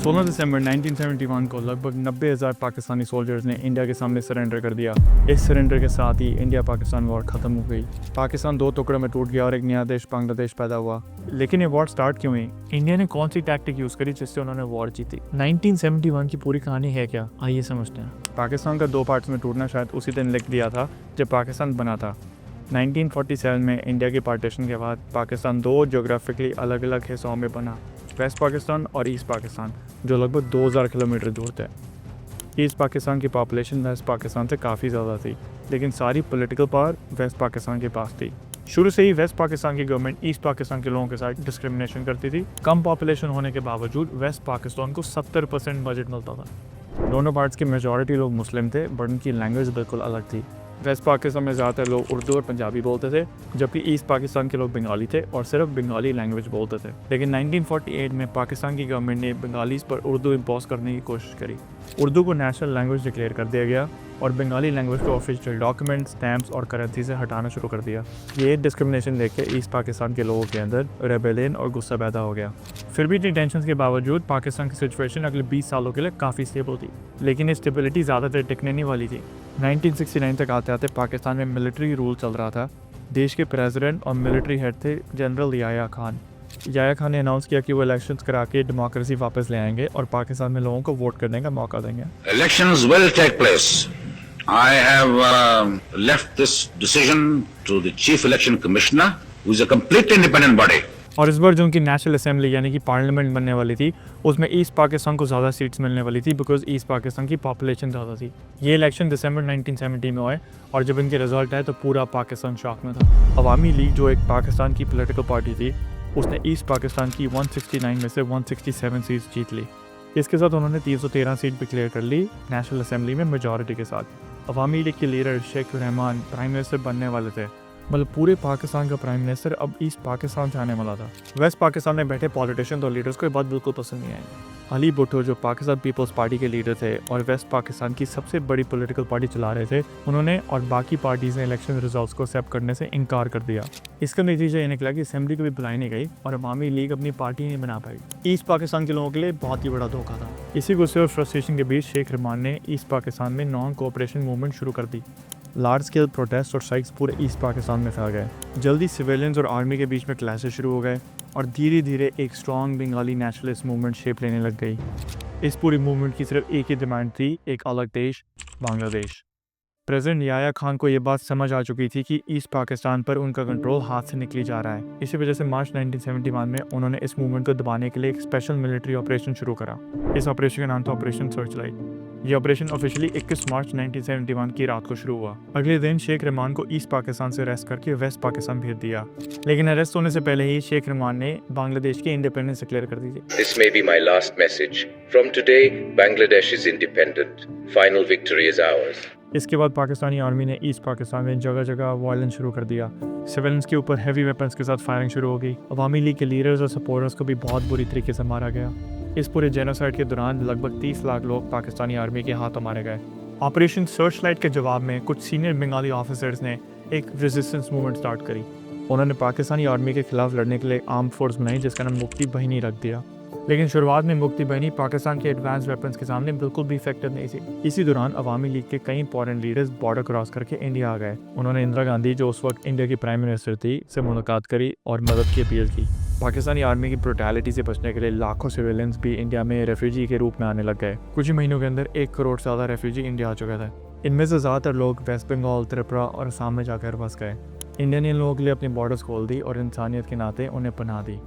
16 दिसंबर 1971 को लगभग 90,000 पाकिस्तानी सोल्जर्स ने इंडिया के सामने सरेंडर कर दिया। इस सरेंडर के साथ ही इंडिया पाकिस्तान वॉर ख़त्म हो गई। पाकिस्तान दो टुकड़ों में टूट गया और एक नया देश बांग्लादेश पैदा हुआ। लेकिन ये वॉर स्टार्ट क्यों हुई? इंडिया ने कौन सी टैक्टिक यूज़ करी जिससे उन्होंने वॉर जीती? 1971 की पूरी कहानी है क्या, आइए समझते हैं। पाकिस्तान का दो पार्ट्स में टूटना शायद उसी दिन लिख दिया था जब पाकिस्तान बना था। 1947 में इंडिया के पार्टीशन के बाद पाकिस्तान दो ज्योग्राफिकली अलग अलग हिस्सों में बना, वेस्ट पाकिस्तान और ईस्ट पाकिस्तान, जो लगभग 2000 किलोमीटर दूर थे। ईस्ट पाकिस्तान की पॉपुलेशन वेस्ट पाकिस्तान से काफ़ी ज़्यादा थी, लेकिन सारी पॉलिटिकल पावर वेस्ट पाकिस्तान के पास थी। शुरू से ही वेस्ट पाकिस्तान की गवर्नमेंट ईस्ट पाकिस्तान के लोगों के साथ डिस्क्रिमिनेशन करती थी। कम पॉपुलेशन होने के बावजूद वेस्ट पाकिस्तान को 70% बजट मिलता था। दोनों पार्ट्स की मेजॉरिटी लोग मुस्लिम थे, बट उनकी लैंग्वेज बिल्कुल अलग थी। वेस्ट पाकिस्तान में ज़्यादातर लोग उर्दू और पंजाबी बोलते थे, जबकि ईस्ट पाकिस्तान के लोग बंगाली थे और सिर्फ बंगाली लैंग्वेज बोलते थे। लेकिन 1948 में पाकिस्तान की गवर्नमेंट ने बंगालीज़ पर उर्दू इम्पोज करने की कोशिश करी। उर्दू को नेशनल लैंग्वेज डिक्लेयर कर दिया गया और बंगाली लैंग्वेज को ऑफिशियल डॉक्यूमेंट, स्टैम्प्स और करेंसी से हटाना शुरू कर दिया। ये डिस्क्रिमिनेशन देख के ईस्ट पाकिस्तान के लोगों के अंदर रेबेलियन और गुस्सा पैदा हो गया। फिर भी इतनी टेंशन के बावजूद पाकिस्तान की सिचुएशन अगले 20 सालों के लिए काफ़ी स्टेबल थी, लेकिन ये स्टेबिलिटी ज़्यादातर टिकने नहीं वाली थी। 1969 तक आते आते पाकिस्तान में मिलिट्री रूल चल रहा था। देश के प्रेसिडेंट और मिलिट्री हेड थे जनरल याया खान। याया खान ने अनाउंस किया कि वो इलेक्शंस करा के डेमोक्रेसी वापस ले आएंगे और पाकिस्तान में लोगों को वोट करने का मौका देंगे। Elections will take place. I have left this decision to the Chief Election Commissioner, who is a complete independent body. और इस बार जो उनकी नेशनल असेंबली यानी कि पार्लियामेंट बनने वाली थी, उसमें ईस्ट पाकिस्तान को ज़्यादा सीट्स मिलने वाली थी, बिकॉज ईस्ट पाकिस्तान की पॉपुलेशन ज़्यादा थी। ये इलेक्शन दिसंबर 1970 में हुए और जब इनके रिजल्ट आए तो पूरा पाकिस्तान शॉक में था। अवामी लीग जो एक पाकिस्तान की पॉलिटिकल पार्टी थी, उसने ईस्ट पाकिस्तान की 169 में से 167 सीट्स जीत ली। इसके साथ उन्होंने 313 सीट भी क्लियर कर ली नेशनल असेंबली में मेजॉरिटी के साथ। अवामी लीग के leader Sheikh Rahman prime minister बनने वाले थे, मतलब पूरे पाकिस्तान का प्राइम मिनिस्टर अब ईस्ट पाकिस्तान से आने वाला था। वेस्ट पाकिस्तान में बैठे पॉलिटिशियन और लीडर्स को ये बात बिल्कुल पसंद नहीं आई। अली भुट्टो जो पाकिस्तान पीपल्स पार्टी के लीडर थे और वेस्ट पाकिस्तान की सबसे बड़ी पॉलिटिकल पार्टी चला रहे थे, उन्होंने और बाकी पार्टीज ने इलेक्शन रिजल्ट्स को एक्सेप्ट करने से इनकार कर दिया। इसका नतीजा ये निकला कि असेंबली कभी बुलाई नहीं गई और अवामी लीग अपनी पार्टी नहीं बना पाई। ईस्ट पाकिस्तान के लोगों के लिए बहुत ही बड़ा धोखा था। इसी गुस्से और फ्रस्ट्रेशन के बीच शेख रहमान ने ईस्ट पाकिस्तान में नॉन कोऑपरेशन मूवमेंट शुरू कर दी। लार्ज स्केल प्रोटेस्ट और स्ट्राइक्स पूरे ईस्ट पाकिस्तान में फैल गए। जल्दी सिविलियंस और आर्मी के बीच में क्लैशेस शुरू हो गए और धीरे धीरे एक strong Bengali nationalist movement shape लेने लग गई। इस पूरी मूवमेंट की सिर्फ एक ही डिमांड थी, एक अलग देश, बांग्लादेश। प्रेसिडेंट याया खान को ये बात समझ आ चुकी थी कि ईस्ट पाकिस्तान पर उनका कंट्रोल हाथ से निकली जा रहा है। इसी वजह से मार्च 1971 में उन्होंने इस मूवमेंट को दबाने के लिए एक स्पेशल मिलिट्री ऑपरेशन शुरू करा। इस ऑपरेशन का नाम था ऑपरेशन सर्चलाइट। ये ऑपरेशन ऑफिशियली 21 मार्च 1971 की रात को शुरू हुआ। अगले दिन शेख रहमान को ईस्ट पाकिस्तान से अरेस्ट करके वेस्ट पाकिस्तान भेज दिया, लेकिन अरेस्ट होने से पहले ही शेख रहमान ने बांग्लादेश की इंडिपेंडेंस डिक्लेयर कर दी थी। This may be my last message. From today, Bangladesh is independent. Final victory is ours. इसके बाद पाकिस्तानी आर्मी ने ईस्ट पाकिस्तान में जगह जगह वायलेंस शुरू कर दिया। सिविलियंस के ऊपर हैवी वेपन्स के साथ फायरिंग शुरू हो गई। अवामी लीग के लीडर्स और सपोर्टर्स को भी बहुत बुरी तरीके से मारा गया। इस पूरे जेनोसाइड के दौरान लगभग 30 लाख लोग पाकिस्तानी आर्मी के हाथों मारे गए। ऑपरेशन सर्चलाइट के जवाब में कुछ सीनियर बंगाली ऑफिसर्स ने एक रेजिस्टेंस मूवमेंट स्टार्ट करी। उन्होंने पाकिस्तानी आर्मी के खिलाफ लड़ने के लिए आर्म फोर्स बनाई, जिसका नाम मुक्ति बाहिनी रख दिया। लेकिन शुरुआत में मुक्ति बाहिनी पाकिस्तान के एडवांस वेपन्स के सामने बिल्कुल भी इफेक्टिव नहीं थी। इसी दौरान अवामी लीग के कई फॉरेन लीडर्स बॉर्डर क्रॉस करके इंडिया आ गए। उन्होंने इंदिरा गांधी, जो उस वक्त इंडिया की प्राइम मिनिस्टर थी, से मुलाकात करी और मदद की अपील की। पाकिस्तानी आर्मी की ब्रुटैलिटी से बचने के लिए लाखों सिविलियंस भी इंडिया में रेफ्यूजी के रूप में आने लग गए। कुछ ही महीनों के अंदर 1 करोड़ से ज़्यादा रेफ्यूजी इंडिया आ चुके थे। इनमें से ज़्यादातर लोग वेस्ट बंगाल, त्रिपुरा और असम में जाकर बस गए। इंडिया ने इन लोगों के लिए अपनी बॉर्डर्स खोल दी और इंसानियत के नाते उन्हें पनाह दी।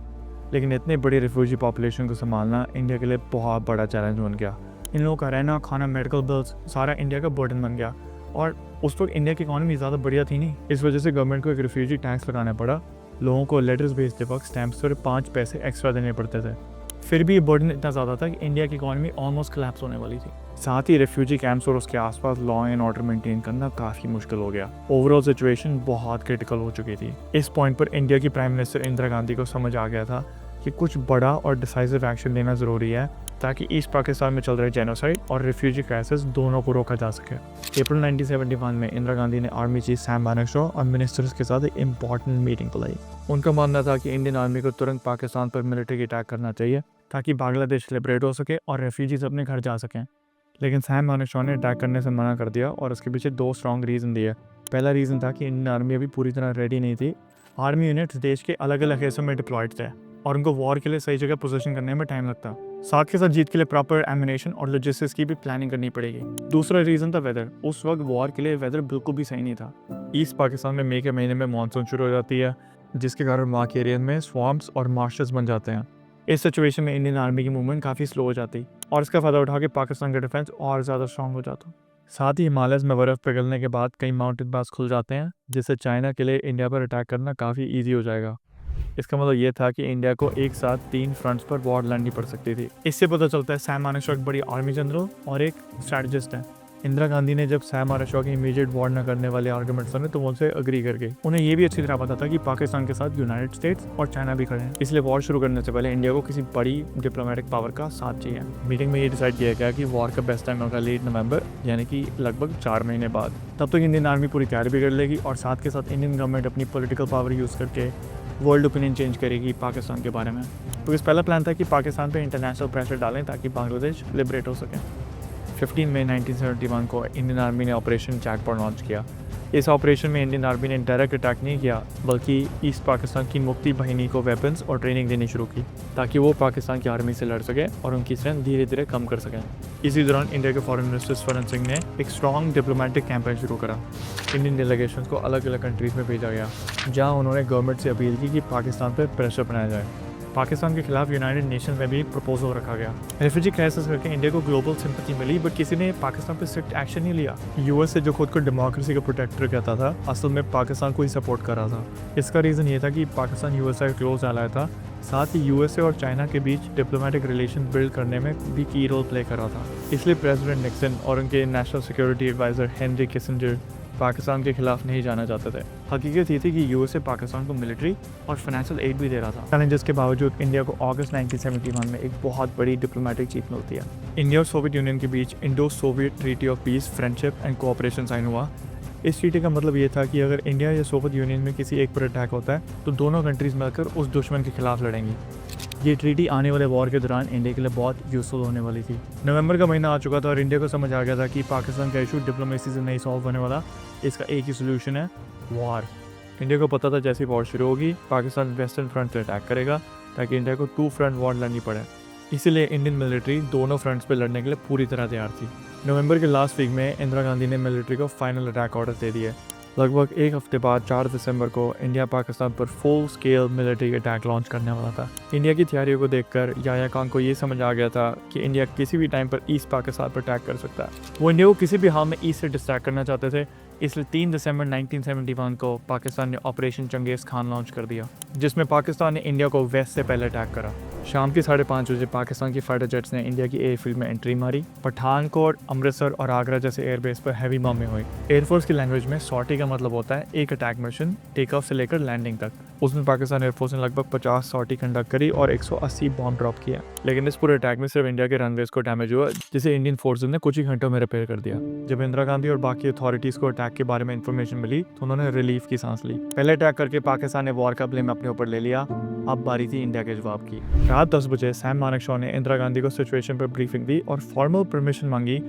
लेकिन इतने बड़ी रेफ्यूजी पॉपुलेशन को संभालना इंडिया के लिए बहुत बड़ा चैलेंज बन गया। इन लोगों का रहना, खाना, मेडिकल बिल्स सारा इंडिया का बर्डन बन गया और उस वक्त इंडिया की इकॉनमी ज़्यादा बढ़िया थी नहीं। इस वजह से गवर्नमेंट को एक रेफ्यूजी टैक्स लगाना पड़ा। लोगों को लेटर्स भेजते वक्त स्टैम्प्स पर 5 पैसे एक्स्ट्रा देने पड़ते थे। फिर भी ये बर्डन इतना ज़्यादा था कि इंडिया की इकॉनमी ऑलमोस्ट कोलैप्स होने वाली थी। साथ ही रेफ्यूजी कैंप्स और उसके आसपास लॉ एंड ऑर्डर मेंटेन करना काफ़ी मुश्किल हो गया। ओवरऑल सिचुएशन बहुत क्रिटिकल हो चुकी थी। इस पॉइंट पर इंडिया की प्राइम मिनिस्टर इंदिरा गांधी को समझ आ गया था कि कुछ बड़ा और डिसाइसिव एक्शन लेना ज़रूरी है, ताकि ईस्ट पाकिस्तान में चल रहे जेनोसाइड और रिफ्यूजी क्राइसिस दोनों को रोका जा सके। अप्रैल 1971 में इंदिरा गांधी ने आर्मी चीफ सैम मानेकशॉ और मिनिस्टर्स के साथ एक इम्पॉर्टेंट मीटिंग बुलाई। उनका मानना था कि इंडियन आर्मी को तुरंत पाकिस्तान पर मिलिट्री अटैक करना चाहिए ताकि बांग्लादेश लिबरेट हो सके और रेफ्यूजीज अपने घर जा सकें। लेकिन सैम मानेकशॉ ने अटैक करने से मना कर दिया और उसके पीछे 2 स्ट्रॉन्ग रीज़न दिए। पहला रीज़न था कि इंडियन आर्मी अभी पूरी तरह रेडी नहीं थी। आर्मी यूनिट्स देश के अलग अलग हिस्सों में डिप्लॉयड थे और उनको वॉर के लिए सही जगह पोजीशन करने में टाइम लगता। साथ के साथ जीत के लिए प्रॉपर एमिनेशन और लॉजिस्टिक्स की भी प्लानिंग करनी पड़ेगी। दूसरा रीज़न था वेदर। उस वक्त वॉर के लिए वेदर बिल्कुल भी सही नहीं था। ईस्ट पाकिस्तान में मई के महीने में मानसून शुरू हो जाती है, जिसके कारण वहाँ के एरिया में स्वॉम्प्स और मार्शेस बन जाते हैं। इस सिचुएशन में इंडियन आर्मी की मूवमेंट काफ़ी स्लो हो जाती और इसका फ़ायदा उठा के पाकिस्तान का डिफेंस और ज़्यादा स्ट्रॉन्ग हो जाता। साथ ही हिमालयस में बर्फ़ पिघलने के बाद कई माउंटेन पास खुल जाते हैं, जिससे चाइना के लिए इंडिया पर अटैक करना काफ़ी ईजी हो जाएगा। इसका मतलब ये था कि इंडिया को एक साथ 3 फ्रंट्स पर वॉर लड़नी पड़ सकती थी। इससे पता चलता है सैम मानेकशॉ एक बड़ी आर्मी जनरल और एक स्ट्रैटेजिस्ट है। इंदिरा गांधी ने जब सैम मानेकशॉ की इमीडिएट वॉर न करने वाले आर्गुमेंट्स सुने तो वो उनसे अग्री कर गए। उन्हें ये भी अच्छी तरह पता था कि पाकिस्तान के साथ यूनाइटेड स्टेट्स और चाइना भी खड़े हैं, इसलिए वॉर शुरू करने से पहले इंडिया को किसी बड़ी डिप्लोमेटिक पावर का साथ चाहिए। मीटिंग में ये डिसाइड किया गया कि वॉर का बेस्ट टाइम होगा लेट नवंबर, यानी कि लगभग 4 महीने बाद। तब तक इंडियन आर्मी पूरी तैयारी भी कर लेगी और साथ के साथ इंडियन गवर्नमेंट अपनी पॉलिटिकल पावर यूज़ करके वर्ल्ड ओपिनियन चेंज करेगी पाकिस्तान के बारे में। तो इस पहला प्लान था कि पाकिस्तान पे इंटरनेशनल प्रेशर डालें ताकि बांग्लादेश लिबरेट हो सके। 15 मई 1971 को इंडियन आर्मी ने ऑपरेशन जैकपॉट लॉन्च किया। इस ऑपरेशन में इंडियन आर्मी ने डायरेक्ट अटैक नहीं किया, बल्कि ईस्ट पाकिस्तान की मुक्ति बाहिनी को वेपन्स और ट्रेनिंग देनी शुरू की ताकि वो पाकिस्तान की आर्मी से लड़ सके और उनकी स्ट्रेंथ धीरे धीरे कम कर सकें। इसी दौरान इंडिया के फॉरेन मिनिस्टर स्वरण सिंह ने एक स्ट्रॉन्ग डिप्लोमेटिक कैंपेन शुरू करा। इंडियन डेलीगेशन को अलग अलग कंट्रीज़ में भेजा गया, जहाँ उन्होंने गवर्नमेंट से अपील की कि पाकिस्तान पर प्रेशर बनाया जाए। पाकिस्तान के खिलाफ यूनाइटेड नेशंस में भी एक प्रपोजल रखा गया। रेफ्यूजी क्राइसिस करके इंडिया को ग्लोबल सिंपैथी मिली, बट किसी ने पाकिस्तान पर स्ट्रिक्ट एक्शन नहीं लिया। यूएस से जो खुद को डेमोक्रेसी का प्रोटेक्टर कहता था, असल में पाकिस्तान को ही सपोर्ट कर रहा था। इसका रीज़न ये था कि पाकिस्तान यूएस का क्लोज एलाय था, साथ ही यूएसए और चाइना के बीच डिप्लोमेटिक रिलेशन बिल्ड करने में भी की रोल प्ले कर रहा था। इसलिए प्रेसिडेंट निक्सन और उनके national security adviser Henry Kissinger Pakistan के खिलाफ नहीं जाना चाहते थे। हकीकत ये थी कि यूएसए पाकिस्तान को मिलिट्री और फाइनेंशियल एड भी दे रहा था। चैलेंजेस के बावजूद इंडिया को अगस्त 1971 में एक बहुत बड़ी डिप्लोमेटिक जीत मिलती है। इंडिया और सोवियत यूनियन के बीच Indo Soviet treaty of peace, friendship and cooperation sign हुआ। इस ट्रीटी का मतलब ये था कि अगर इंडिया या सोवियत यूनियन में किसी एक पर अटैक होता है तो दोनों कंट्रीज मिलकर उस दुश्मन के खिलाफ लड़ेंगी। ये ट्रीटी आने वाले वॉर के दौरान इंडिया के लिए बहुत यूजफुल होने वाली थी। नवंबर का महीना आ चुका था और इंडिया को समझ आ गया था कि पाकिस्तान का इशू डिप्लोमेसी से नहीं सॉल्व होने वाला, इसका एक ही सोल्यूशन है, वॉर। इंडिया को पता था जैसी वॉर शुरू होगी पाकिस्तान वेस्टर्न फ्रंट से अटैक करेगा ताकि इंडिया को 2 फ्रंट वॉर लड़नी पड़े। इसीलिए इंडियन मिलिट्री दोनों फ्रंट्स पर लड़ने के लिए पूरी तरह तैयार थी। नवंबर के लास्ट वीक में इंदिरा गांधी ने मिलिट्री को फाइनल अटैक ऑर्डर दे दिए। लगभग एक हफ्ते बाद 4 दिसंबर को इंडिया पाकिस्तान पर full scale military attack launch करने वाला था। इंडिया की तैयारियों को देखकर याया खान को ये समझ आ गया था कि इंडिया किसी भी टाइम पर ईस्ट पाकिस्तान पर अटैक कर सकता है। वो इंडिया को किसी भी हाल में ईस्ट से डिस्ट्रैक्ट करना चाहते थे, इसलिए 3 दिसंबर 1971 को पाकिस्तान ने ऑपरेशन चंगेज खान लॉन्च कर दिया, जिसमें पाकिस्तान ने इंडिया को वेस्ट से पहले अटैक करा। शाम के 5:30 बजे पाकिस्तान की फाइटर जेट्स ने इंडिया की एयरफील्ड में एंट्री मारी। पठानकोट, अमृतसर और आगरा जैसे एयरबेस पर हैवी बॉम्बिंग हुई। एयरफोर्स की लैंग्वेज में सॉर्टी का मतलब होता है एक अटैक मिशन, टेक ऑफ से लेकर लैंडिंग तक। उसमें पाकिस्तान एयरफोर्स ने लगभग 50 सॉर्टी कंडक्ट करी और 180 बॉम्ब ड्रॉप किया। लेकिन इस पूरे अटैक में सिर्फ इंडिया के रनवेज को डैमेज हुआ, जिसे इंडियन फोर्सेज ने कुछ ही घंटों में रिपेयर कर दिया। जब इंदिरा गांधी और बाकी अथॉरिटीज को अटैक के बारे में इंफॉर्मेशन मिली तो उन्होंने रिलीफ की सांस ली। पहले अटैक करके पाकिस्तान ने वॉर का ब्लेम अपने ऊपर ले लिया, अब बारी थी इंडिया के जवाब की। रात 10 बजे सैम मानेकशॉ ने इंदिरा गांधी को सिचुएशन पर ब्रीफिंग दी और फॉर्मल परमिशन मांगी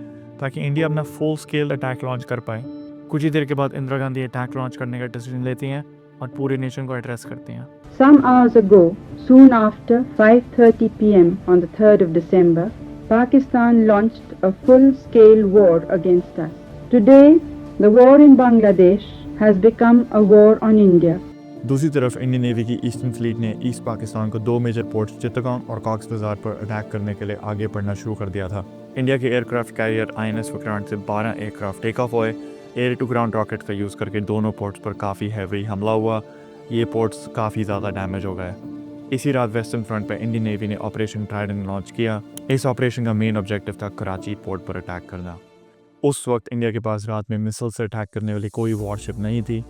ताकि इंडिया अपना फुल स्केल अटैक लॉन्च कर पाए। कुछ ही देर के बाद इंदिरा गांधी अटैक लॉन्च करने का डिसीजन लेती हैं और पूरे नेशन को एड्रेस करती हैं। Some hours ago, soon after 5:30 p.m. on the 3rd of December, Pakistan launched a full-scale war against us. Today, the war in Bangladesh has become a war on India. दूसरी तरफ Indian navy की eastern fleet ने east Pakistan को 2 major ports चित्तगांव और COX बाजार पर attack करने के लिए आगे बढ़ना शुरू कर दिया था। इंडिया के एयरक्राफ्ट कैरियर INS विक्रांत से 12 एयरक्राफ्ट टेक ऑफ हुए। एयर टू ग्राउंड रॉकेट का यूज़ करके दोनों पोर्ट्स पर काफ़ी हैवी हमला हुआ। ये पोर्ट्स काफ़ी ज़्यादा डैमेज हो गए। इसी रात वेस्टर्न फ्रंट पर इंडियन नेवी ने ऑपरेशन ट्राइडेंट लॉन्च किया। इस ऑपरेशन का मेन ऑब्जेक्टिव था कराची पोर्ट पर अटैक करना। उस वक्त इंडिया के पास रात में मिसाइल से अटैक करने वाली कोई वॉरशिप नहीं थी,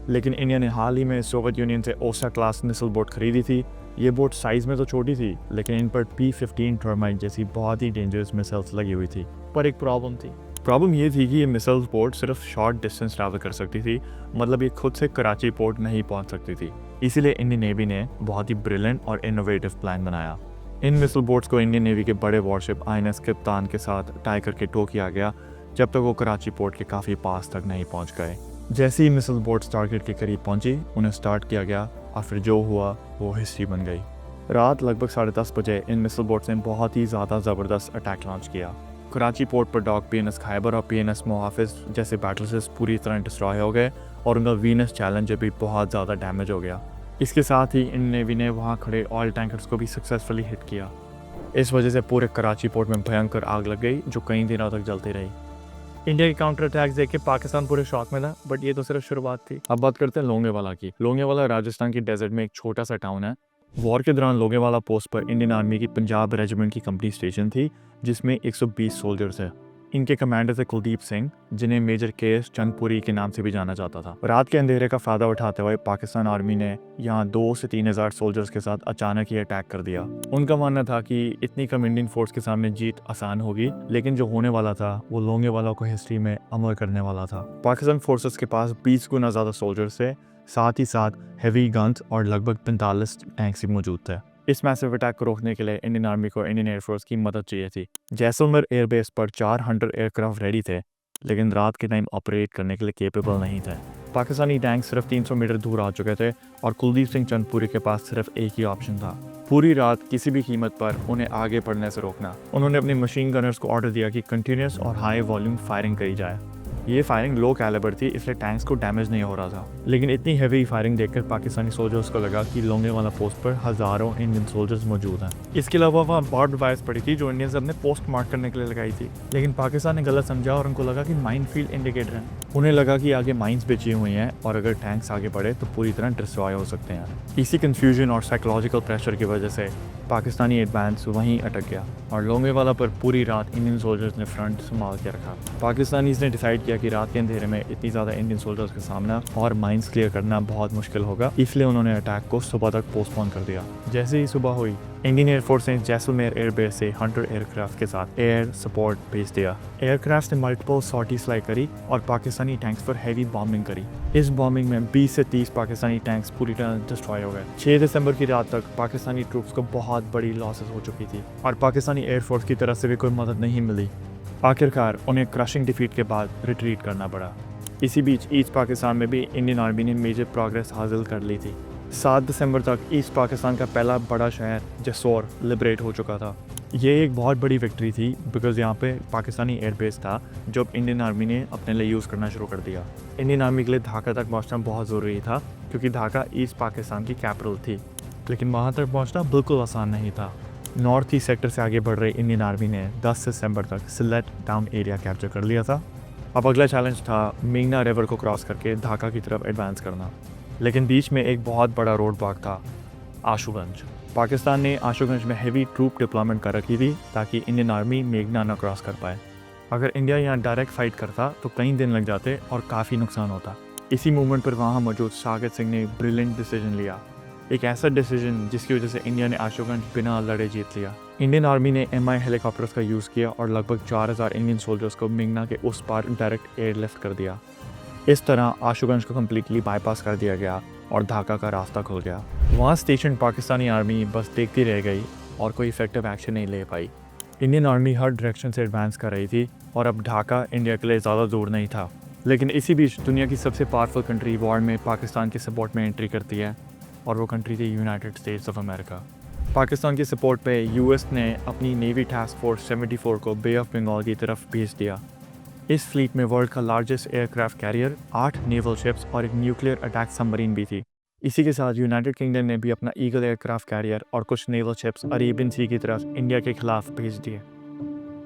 लेकिन इंडिया ने हाल ही में सोवियत यूनियन से ओसा क्लास मिसाइल बोट खरीदी थी। ये बोट साइज़ में तो छोटी थी, लेकिन इन पर P-15 टर्माइट जैसी बहुत ही डेंजरस मिसाइल्स लगी हुई थी। पर एक प्रॉब्लम थी। प्रॉब्लम ये थी कि ये मिसाइल बोट सिर्फ शॉर्ट डिस्टेंस ट्रैवल कर सकती थी, मतलब ये खुद से कराची पोर्ट नहीं पहुंच सकती थी। इसीलिए इंडियन नेवी ने बहुत ही ब्रिलियंट और इनोवेटिव प्लान बनाया। इन मिसल बोट्स को इंडियन नेवी के बड़े वॉरशिप INS कप्तान के साथ टाई करके टो किया गया जब तक वो कराची पोर्ट के काफ़ी पास तक नहीं पहुंच गए। जैसे ही मिसल बोट्स टारगेट के करीब पहुंची उन्हें स्टार्ट किया गया और फिर जो हुआ वो हिस्ट्री बन गई। रात लगभग 10:30 बजे इन मिसल बोट्स ने बहुत ही ज़्यादा ज़बरदस्त अटैक लॉन्च किया। कराची पोर्ट पर डॉक PNS खैबर और PNS मोहाफिज जैसे बैटल्स पूरी तरह डिस्ट्रॉय हो गए और उनका वीनस चैलेंजर भी बहुत ज़्यादा डैमेज हो गया। इसके साथ ही इन नेवी ने वहाँ खड़े ऑयल टैंकर्स को भी सक्सेसफुली हिट किया। इस वजह से पूरे कराची पोर्ट में भयंकर आग लग गई जो कई दिनों तक जलती रही। इंडिया के काउंटर अटैक्स देख के पाकिस्तान पूरे शॉक में था, बट ये तो सिर्फ शुरुआत थी। अब बात करते हैं लोंगेवाला की। लोंगेवाला राजस्थान की डेजर्ट में एक छोटा सा टाउन है। वॉर के दौरान लोंगेवाला पोस्ट पर इंडियन आर्मी की पंजाब रेजिमेंट की कंपनी स्टेशन थी जिसमें 120 सोल्जर्स है। इनके कमांडर थे कुलदीप सिंह जिन्हें मेजर KS चंदपुरी के नाम से भी जाना जाता था। रात के अंधेरे का फायदा उठाते हुए पाकिस्तान आर्मी ने यहाँ 2 से 3 हज़ार सोल्जर्स के साथ अचानक ही अटैक कर दिया। उनका मानना था कि इतनी कम इंडियन फोर्स के सामने जीत आसान होगी, लेकिन जो होने वाला था वो लोंगेवाला को हिस्ट्री में अमल करने वाला था। पाकिस्तान फोर्सेस के पास 20 गुना ज़्यादा सोल्जर्स थे, साथ ही साथ हैवी गन्स और लगभग 45 टैंक्स भी मौजूद थे। इस मैसिव अटैक को रोकने के लिए इंडियन आर्मी को इंडियन एयरफोर्स की मदद चाहिए थी। जैसलमेर एयरबेस पर 400 एयरक्राफ्ट रेडी थे, लेकिन रात के टाइम ऑपरेट करने के लिए केपेबल नहीं थे। पाकिस्तानी टैंक सिर्फ 300 मीटर दूर आ चुके थे और कुलदीप सिंह चंदपुरी के पास सिर्फ एक ही ऑप्शन था, पूरी रात किसी भी कीमत पर उन्हें आगे बढ़ने से रोकना। उन्होंने अपने मशीन गनर्स को ऑर्डर दिया कि कंटिन्यूस और हाई वॉल्यूम फायरिंग करी जाए। ये फायरिंग लो कैलिबर थी, इसलिए टैंक्स को डैमेज नहीं हो रहा था, लेकिन इतनी हैवी फायरिंग देखकर पाकिस्तानी सोल्जर्स को लगा कि लोंगेवाला पोस्ट पर हजारों इंडियन सोल्जर्स मौजूद हैं। इसके अलावा वहाँ बार्ड वायर्स पड़ी थी जो इंडियंस अपने पोस्ट मार्क करने के लिए लगाई थी, लेकिन पाकिस्तान ने गलत समझा और उनको लगा कि माइन फील्ड इंडिकेटर है। उन्हें लगा कि आगे माइंस बिछी हुई हैं और अगर टैंक्स आगे बढ़े तो पूरी तरह डिस्ट्रॉय हो सकते हैं। इसी कंफ्यूजन और साइकोलॉजिकल प्रेशर की वजह से पाकिस्तानी एडवांस वहीं अटक गया और लोंगेवाला पर पूरी रात इंडियन सोल्जर्स ने फ्रंट संभाल के रखा। पाकिस्तानीज ने डिसाइड किया कि रात के अंधेरे में इतनी ज़्यादा इंडियन सोल्जर्स का सामना और माइंस क्लियर करना बहुत मुश्किल होगा, इसलिए उन्होंने अटैक को सुबह तक पोस्टपोन कर दिया। जैसे ही सुबह हुई इंडियन एयरफोर्स ने जैसलमेर एयरबेस से हंटर एयरक्राफ्ट के साथ एयर सपोर्ट भेज दिया। एयरक्राफ्ट ने मल्टीपल सॉर्टीज फ्लाई करी और पाकिस्तानी टैंक्स पर हैवी बॉम्बिंग करी। इस बॉम्बिंग में 20 से 30 पाकिस्तानी टैंक्स पूरी तरह डिस्ट्रॉय हो गए। 6 दिसंबर की रात तक पाकिस्तानी ट्रूप्स को बहुत बड़ी लॉसेस हो चुकी थी और पाकिस्तानी एयरफोर्स की तरफ से भी कोई मदद नहीं मिली। आखिरकार उन्हें क्रशिंग डिफीट के बाद रिट्रीट करना पड़ा। इसी बीच ईस्ट पाकिस्तान में भी इंडियन आर्मी ने मेजर प्रोग्रेस हासिल कर ली थी। 7 दिसंबर तक ईस्ट पाकिस्तान का पहला बड़ा शहर जसोर लिबरेट हो चुका था। ये एक बहुत बड़ी विक्ट्री थी बिकॉज यहाँ पे पाकिस्तानी एयरबेस था जो इंडियन आर्मी ने अपने लिए यूज़ करना शुरू कर दिया। इंडियन आर्मी के लिए ढाका तक पहुँचना बहुत ज़रूरी था क्योंकि ढाका ईस्ट पाकिस्तान की कैपिटल थी, लेकिन वहाँ तक पहुँचना बिल्कुल आसान नहीं था। नॉर्थ ईस्ट सेक्टर से आगे बढ़ रही इंडियन आर्मी ने 10 दिसंबर तक सिलेट टाउन एरिया कैप्चर कर लिया था। अब अगला चैलेंज था मेघना रिवर को क्रॉस करके ढाका की तरफ एडवांस करना, लेकिन बीच में एक बहुत बड़ा रोड ब्लॉक था, आशुगंज। पाकिस्तान ने आशुगंज में हेवी ट्रूप डिप्लॉयमेंट कर रखी थी ताकि इंडियन आर्मी मेघना न क्रॉस कर पाए। अगर इंडिया यहाँ डायरेक्ट फाइट करता तो कई दिन लग जाते और काफ़ी नुकसान होता। इसी मूवमेंट पर वहाँ मौजूद सागिद सिंह ने ब्रिलियंट डिसीजन लिया, एक ऐसा डिसीजन जिसकी वजह से इंडिया ने आशुगंज बिना लड़े जीत लिया। इंडियन आर्मी ने MI हेलीकॉप्टर्स का यूज़ किया और लगभग 4000 इंडियन सोल्जर्स को मेघना के उस पार डायरेक्ट एयरलिफ्ट कर दिया। इस तरह आशुगंज को कम्प्लीटली बाईपास कर दिया गया और ढाका का रास्ता खुल गया। वहाँ स्टेशन पाकिस्तानी आर्मी बस देखती रह गई और कोई इफेक्टिव एक्शन नहीं ले पाई। इंडियन आर्मी हर डायरेक्शन से एडवांस कर रही थी और अब ढाका इंडिया के लिए ज़्यादा दूर नहीं था। लेकिन इसी बीच दुनिया की सबसे पावरफुल कंट्री वॉर में पाकिस्तान के सपोर्ट में एंट्री करती है और वो कंट्री थी United states of America. Pakistan के सपोर्ट पे US ने अपनी नेवी टास्क फोर्स 74 को बे ऑफ बंगाल की तरफ भेज दिया। इस फ्लीट में वर्ल्ड का largest aircraft carrier, 8 naval ships और एक न्यूक्लियर अटैक सबमरीन भी थी। इसी के साथ यूनाइटेड किंगडम ने भी अपना ईगल एयरक्राफ्ट कैरियर और कुछ नेवल शिप्स अरेबियन सी की तरफ इंडिया के खिलाफ भेज दिए।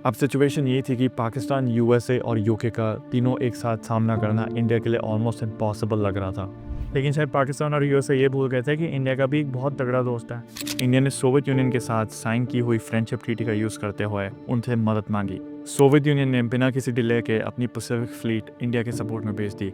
अब सिचुएशन ये थी कि पाकिस्तान, USA और UK का तीनों एक साथ सामना करना इंडिया के लिए ऑलमोस्ट इम्पॉसिबल लग रहा था। लेकिन शायद पाकिस्तान और USA ये भूल गए थे कि इंडिया का भी एक बहुत तगड़ा दोस्त है। इंडिया ने सोवियत यूनियन के साथ साइन की हुई फ्रेंडशिप ट्रीटी का यूज़ करते हुए उनसे मदद मांगी। सोवियत यूनियन ने बिना किसी डिले के अपनी पैसिफिक फ्लीट इंडिया के सपोर्ट में भेज दी।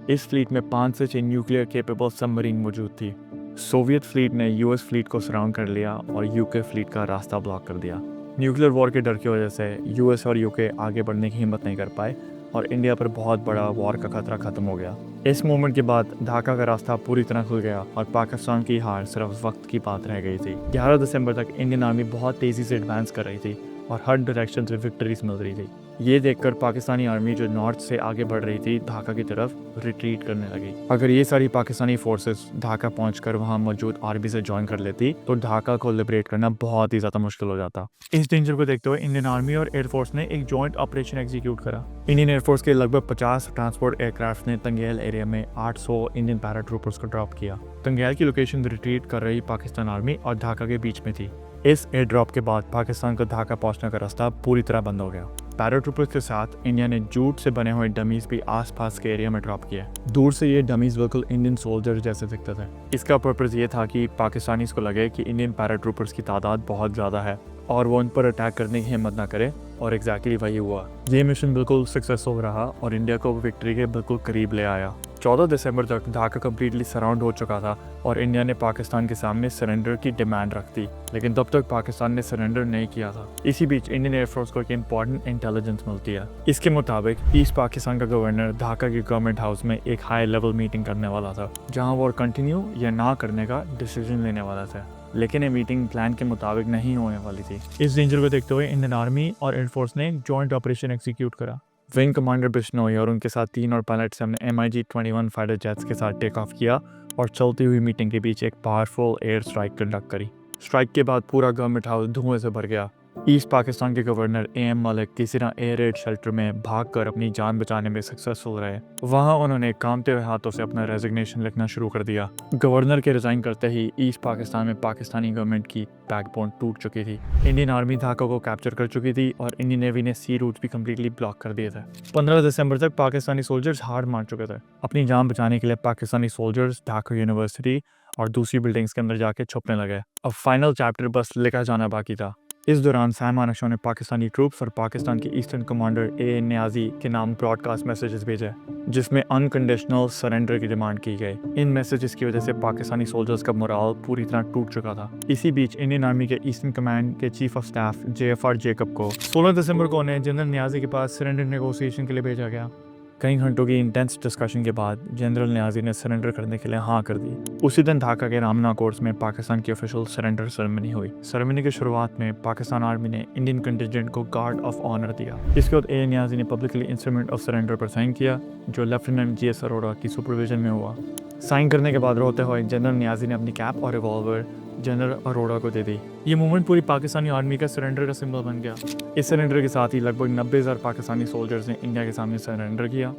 इस फ्लीट में 5 से 6 न्यूक्लियर केपेबल सबमरीन मौजूद थी। सोवियत फ्लीट ने US फ्लीट को सराउंड कर लिया और UK फ्लीट का रास्ता ब्लॉक कर दिया। न्यूक्लियर वॉर के डर की वजह से US और UK आगे बढ़ने की हिम्मत नहीं कर पाए और इंडिया पर बहुत बड़ा वॉर का खतरा खत्म हो गया। इस मोमेंट के बाद ढाका का रास्ता पूरी तरह खुल गया और पाकिस्तान की हार सिर्फ वक्त की बात रह गई थी। 11 दिसंबर तक इंडियन आर्मी बहुत तेज़ी से एडवांस कर रही थी और हर डायरेक्शन से विक्ट्रीज मिल रही थी। ये देखकर पाकिस्तानी आर्मी जो नॉर्थ से आगे बढ़ रही थी ढाका की तरफ रिट्रीट करने लगी। अगर ये सारी पाकिस्तानी फोर्सेस ढाका पहुंचकर वहां मौजूद आर्मी से ज्वाइन कर लेती तो ढाका को लिबरेट करना बहुत ही ज़्यादा मुश्किल हो जाता। इस डेंजर को देखते हुए इंडियन आर्मी और एयरफोर्स ने एक जॉइंट ऑपरेशन एग्जीक्यूट करा। इंडियन एयरफोर्स के लगभग 50 ट्रांसपोर्ट एयरक्राफ्ट ने तंगेल एरिया में 800 इंडियन पैराट्रूपर्स को ड्रॉप किया। तंगेल की लोकेशन रिट्रीट कर रही पाकिस्तान आर्मी और ढाका के बीच में थी। इस एयर ड्रॉप के बाद पाकिस्तान का ढाका पहुंचने का रास्ता पूरी तरह बंद हो गया। पैराट्रूपर्स के साथ इंडिया ने जूट से बने हुए डमीज भी आसपास के एरिया में ड्रॉप किए। दूर से ये डमीज बिल्कुल इंडियन सोल्जर जैसे दिखते थे। इसका पर्पस ये था कि पाकिस्तानीज को लगे कि इंडियन पैराट्रूपर्स की तादाद बहुत ज़्यादा है और वो उन पर अटैक करने की हिम्मत ना करे, और एग्जैक्टली वही हुआ। ये मिशन बिल्कुल सक्सेसफुल रहा और इंडिया को विक्ट्री के बिल्कुल करीब ले आया। 14 दिसंबर तक ढाका कम्प्लीटली सराउंड हो चुका था और इंडिया ने पाकिस्तान के सामने सरेंडर की डिमांड रख दी, लेकिन तब तक पाकिस्तान ने सरेंडर नहीं किया था। इसी बीच इंडियन एयरफोर्स को एक इंपॉर्टेंट इंटेलिजेंस मिलती है। इसके मुताबिक ईस्ट पाकिस्तान का गवर्नर ढाका के गवर्नमेंट हाउस में एक हाई लेवल मीटिंग करने वाला था, जहां वॉर कंटिन्यू या ना करने का डिसीजन लेने वाला था। लेकिन ये मीटिंग प्लान के मुताबिक नहीं होने वाली थी। इस डेंजर को देखते हुए इंडियन आर्मी और एयरफोर्स ने जॉइंट ऑपरेशन एग्जीक्यूट करा। विंग कमांडर बिश्नोई और उनके साथ 3 और पायलट्स हमने MiG-21 फाइटर जेट्स के साथ टेक ऑफ किया और चलती हुई मीटिंग के बीच एक पावरफुल एयर स्ट्राइक कंडक्ट करी। स्ट्राइक के बाद पूरा गवर्नमेंट हाउस धुएं से भर गया। ईस्ट पाकिस्तान के गवर्नर AM मलिक किसी तरह एयर रेड शेल्टर में भागकर अपनी जान बचाने में सक्सेसफुल रहे। वहां उन्होंने कांपते हुए हाथों से अपना रेजिग्नेशन लिखना शुरू कर दिया। गवर्नर के रिजाइन करते ही ईस्ट पाकिस्तान में पाकिस्तानी गवर्नमेंट की बैकबोन टूट चुकी थी। इंडियन आर्मी ढाका को कैप्चर कर चुकी थी और इंडियन नेवी ने सी रूट्स भी कम्प्लीटली ब्लॉक कर दिए थे। 15 दिसंबर तक पाकिस्तानी सोल्जर्स हार मान चुके थे। अपनी जान बचाने के लिए पाकिस्तानी सोल्जर्स ढाका यूनिवर्सिटी और दूसरी बिल्डिंग्स के अंदर जाके छुपने लगे। अब फाइनल चैप्टर बस लिखा जाना बाकी था। इस दौरान सैम मानेकशॉ ने पाकिस्तानी ट्रूप्स और पाकिस्तान के ईस्टर्न कमांडर A.N. नियाजी के नाम ब्रॉडकास्ट मैसेजेस भेजे, जिसमें अनकंडीशनल सरेंडर की डिमांड की गई। इन मैसेजेस की वजह से पाकिस्तानी सोल्जर्स का मोराल पूरी तरह टूट चुका था। इसी बीच इंडियन आर्मी के ईस्टर्न कमांड के chief of staff JFR Jacob को 16 दिसंबर को उन्हें जनरल नियाजी के पास सरेंडर नेगोशिएशन के लिए भेजा गया। कई घंटों की इंटेंस डिस्कशन के बाद जनरल नियाजी ने सरेंडर करने के लिए हाँ कर दी। उसी दिन ढाका के रामना कोर्ट्स में पाकिस्तान की ऑफिशियल सरेंडर सेरेमनी हुई। सेरेमनी की शुरुआत में पाकिस्तान आर्मी ने इंडियन कंटिजेंट को गार्ड ऑफ ऑनर दिया। इसके बाद A.N. नियाजी ने पब्लिकली इंस्ट्रूमेंट ऑफ सरेंडर पर साइन किया, जो लेफ्टिनेंट GS अरोड़ा की सुपरविजन में हुआ। साइन करने के बाद रोते हुए जनरल नियाजी ने अपनी कैप और रिवॉल्वर जनरल अरोड़ा को दे दी। ये मूवमेंट पूरी पाकिस्तानी आर्मी का सरेंडर का सिंबल बन गया। इस सरेंडर के साथ ही लगभग 90,000 पाकिस्तानी सोल्जर्स ने इंडिया के सामने सरेंडर किया,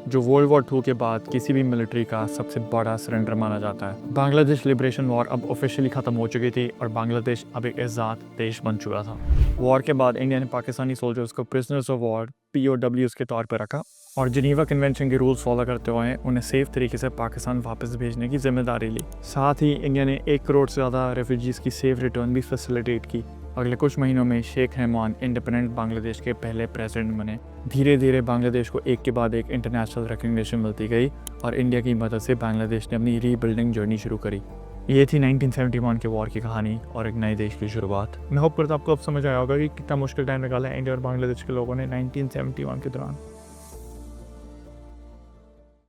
जो वर्ल्ड वॉर 2 के बाद किसी भी मिलिट्री का सबसे बड़ा सरेंडर माना जाता है। बांग्लादेश लिबरेशन वॉर अब ऑफिशियली खत्म हो चुकी थी और बांग्लादेश अब एक आज़ाद देश बन चुका था। वॉर के बाद इंडिया ने पाकिस्तानी सोल्जर्स को प्रिजनर्स ऑफ वॉर POWs के तौर पर रखा और जिनीवा कन्वेंशन के रूल्स फॉलो करते हुए उन्हें सेफ तरीके से पाकिस्तान वापस भेजने की जिम्मेदारी ली। साथ ही इंडिया ने 1 करोड़ से ज़्यादा रेफ्यूजीज़ की सेफ रिटर्न भी फैसिलिटेट की। अगले कुछ महीनों में शेख रहमान इंडिपेंडेंट बांग्लादेश के पहले प्रेसिडेंट बने। धीरे धीरे बांग्लादेश को एक के बाद एक इंटरनेशनल रिकग्निशन मिलती गई और इंडिया की मदद से बांग्लादेश ने अपनी रीबिल्डिंग जर्नी शुरू करी। ये थी 1971 के वॉर की कहानी और एक नए देश की शुरुआत। मैं होप करता हूँ आपको अब समझ आया होगा कि कितना मुश्किल टाइम निकाला है इंडिया और बांग्लादेश के लोगों ने 1971 के दौरान।